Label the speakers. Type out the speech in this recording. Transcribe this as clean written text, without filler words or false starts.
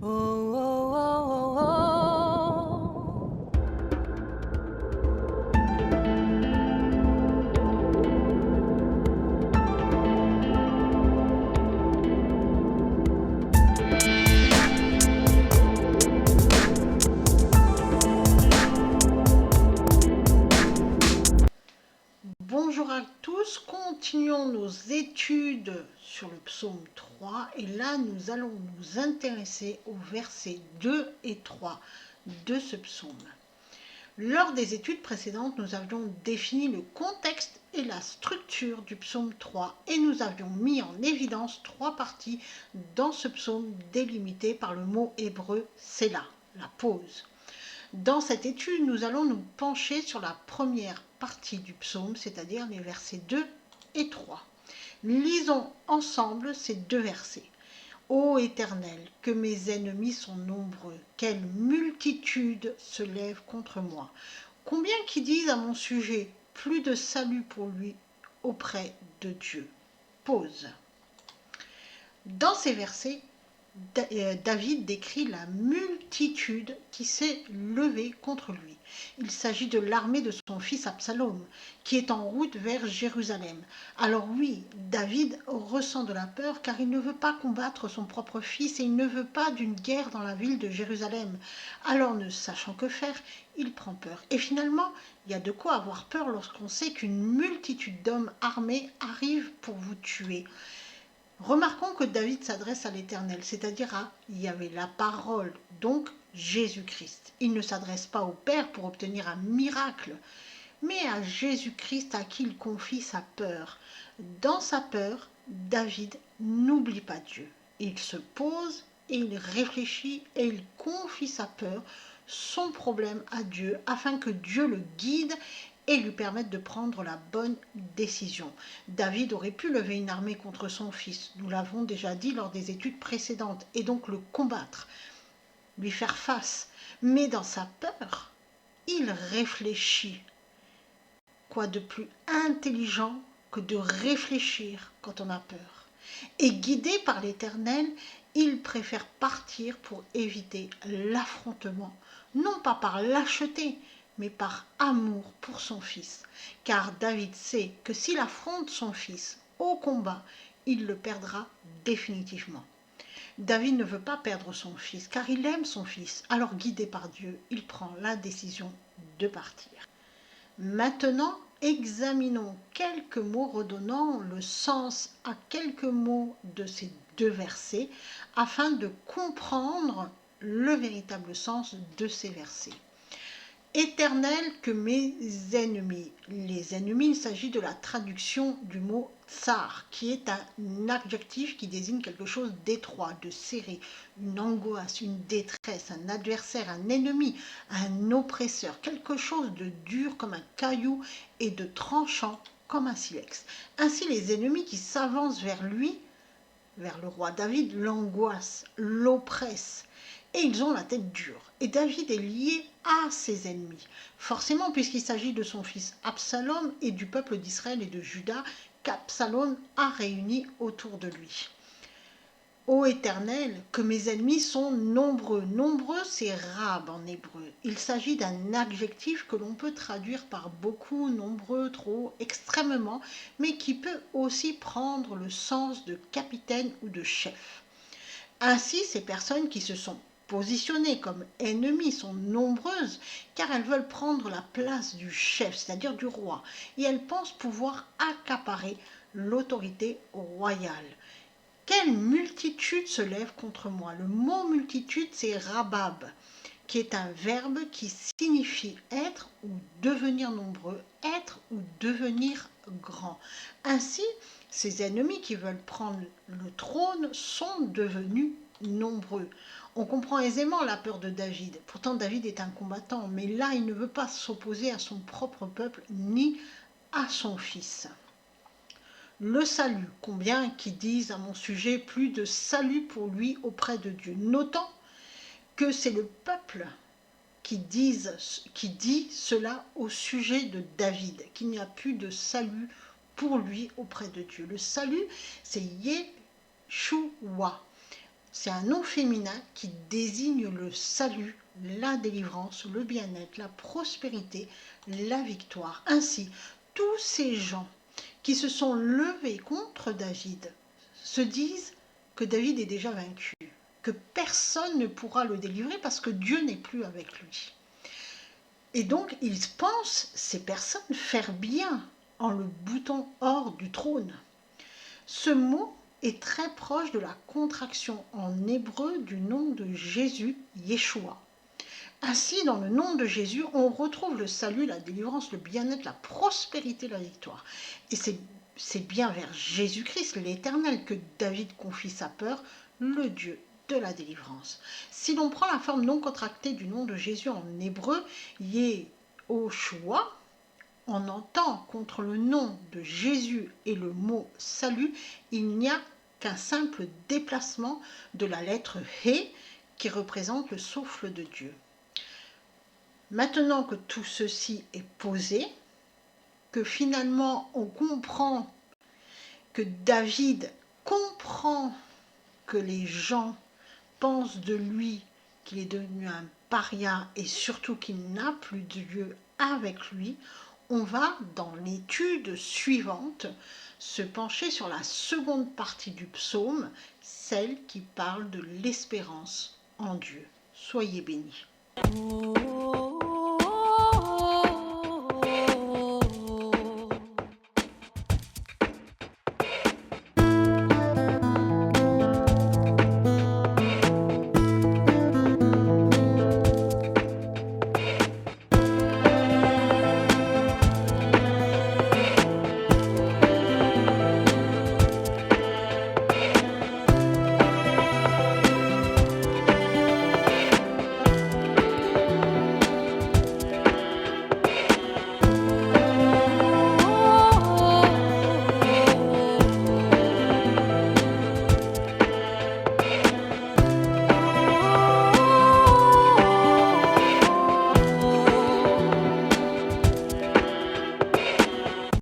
Speaker 1: Oh, oh, oh, oh, oh.
Speaker 2: Bonjour à tous, continuons nos études sur le psaume 3 et là nous allons nous intéresser aux versets 2 et 3 de ce psaume. Lors des études précédentes, nous avions défini le contexte et la structure du psaume 3 et nous avions mis en évidence trois parties dans ce psaume délimité par le mot hébreu Sélah, la pause. Dans cette étude, nous allons nous pencher sur la première partie du psaume, c'est-à-dire les versets 2 et 3. Lisons ensemble ces deux versets. Ô Éternel, que mes ennemis sont nombreux, quelle multitude se lève contre moi. Combien qui disent à mon sujet, plus de salut pour lui auprès de Dieu. Pause. Dans ces versets, David décrit la multitude qui s'est levée contre lui. Il s'agit de l'armée de son fils Absalom, qui est en route vers Jérusalem. Alors oui, David ressent de la peur car il ne veut pas combattre son propre fils et il ne veut pas d'une guerre dans la ville de Jérusalem. Alors ne sachant que faire, il prend peur. Et finalement, il y a de quoi avoir peur lorsqu'on sait qu'une multitude d'hommes armés arrive pour vous tuer. Remarquons que David s'adresse à l'Éternel, c'est-à-dire à Yahvé, la parole, donc Jésus-Christ. Il ne s'adresse pas au Père pour obtenir un miracle, mais à Jésus-Christ à qui il confie sa peur. Dans sa peur, David n'oublie pas Dieu. Il se pose et il réfléchit et il confie sa peur, son problème à Dieu, afin que Dieu le guide et lui permettre de prendre la bonne décision. David aurait pu lever une armée contre son fils, nous l'avons déjà dit lors des études précédentes, et donc le combattre, lui faire face. Mais dans sa peur, il réfléchit. Quoi de plus intelligent que de réfléchir quand on a peur? Et guidé par l'Éternel, il préfère partir pour éviter l'affrontement, non pas par lâcheté, mais par amour pour son fils. Car David sait que s'il affronte son fils au combat, il le perdra définitivement. David ne veut pas perdre son fils, car il aime son fils. Alors guidé par Dieu, il prend la décision de partir. Maintenant, examinons quelques mots redonnant le sens à quelques mots de ces deux versets afin de comprendre le véritable sens de ces versets. Éternel que mes ennemis. Les ennemis, il s'agit de la traduction du mot tsar, qui est un adjectif qui désigne quelque chose d'étroit, de serré, une angoisse, une détresse, un adversaire, un ennemi, un oppresseur, quelque chose de dur comme un caillou et de tranchant comme un silex. Ainsi, les ennemis qui s'avancent vers lui, vers le roi David, l'angoisse, l'oppresse, et ils ont la tête dure. Et David est lié à ses ennemis, forcément puisqu'il s'agit de son fils Absalom et du peuple d'Israël et de Juda qu'Absalom a réunis autour de lui. Ô Éternel, que mes ennemis sont nombreux. Nombreux, c'est rab en hébreu. Il s'agit d'un adjectif que l'on peut traduire par beaucoup, nombreux, trop, extrêmement, mais qui peut aussi prendre le sens de capitaine ou de chef. Ainsi, ces personnes qui se sont positionnées comme ennemies sont nombreuses car elles veulent prendre la place du chef, c'est-à-dire du roi, et elles pensent pouvoir accaparer l'autorité royale. Quelle multitude se lève contre moi? Le mot multitude, c'est rabab, qui est un verbe qui signifie être ou devenir nombreux, être ou devenir grand. Ainsi, ces ennemis qui veulent prendre le trône sont devenus nombreux. On comprend aisément la peur de David. Pourtant, David est un combattant, mais là, il ne veut pas s'opposer à son propre peuple ni à son fils. Le salut, combien qui disent à mon sujet plus de salut pour lui auprès de Dieu. Notons que c'est le peuple qui dit cela au sujet de David, qu'il n'y a plus de salut pour lui auprès de Dieu. Le salut, c'est Yeshua. c'est un nom féminin qui désigne le salut, la délivrance, le bien-être, la prospérité, la victoire. Ainsi, tous ces gens qui se sont levés contre David se disent que David est déjà vaincu, que personne ne pourra le délivrer parce que Dieu n'est plus avec lui. Et donc, ils pensent, ces personnes, faire bien en le boutant hors du trône. Ce mot est très proche de la contraction en hébreu du nom de Jésus, Yeshua. Ainsi, dans le nom de Jésus, on retrouve le salut, la délivrance, le bien-être, la prospérité, la victoire. Et c'est bien vers Jésus-Christ, l'Éternel, que David confie sa peur, le Dieu de la délivrance. Si l'on prend la forme non contractée du nom de Jésus en hébreu, Yehoshua, on entend contre le nom de Jésus et le mot salut, il n'y a qu'un simple déplacement de la lettre He qui représente le souffle de Dieu. Maintenant que tout ceci est posé, que finalement on comprend que David comprend que les gens pensent de lui qu'il est devenu un paria et surtout qu'il n'a plus de Dieu avec lui, on va, dans l'étude suivante, se pencher sur la seconde partie du psaume, celle qui parle de l'espérance en Dieu. Soyez bénis.
Speaker 1: Oh, oh,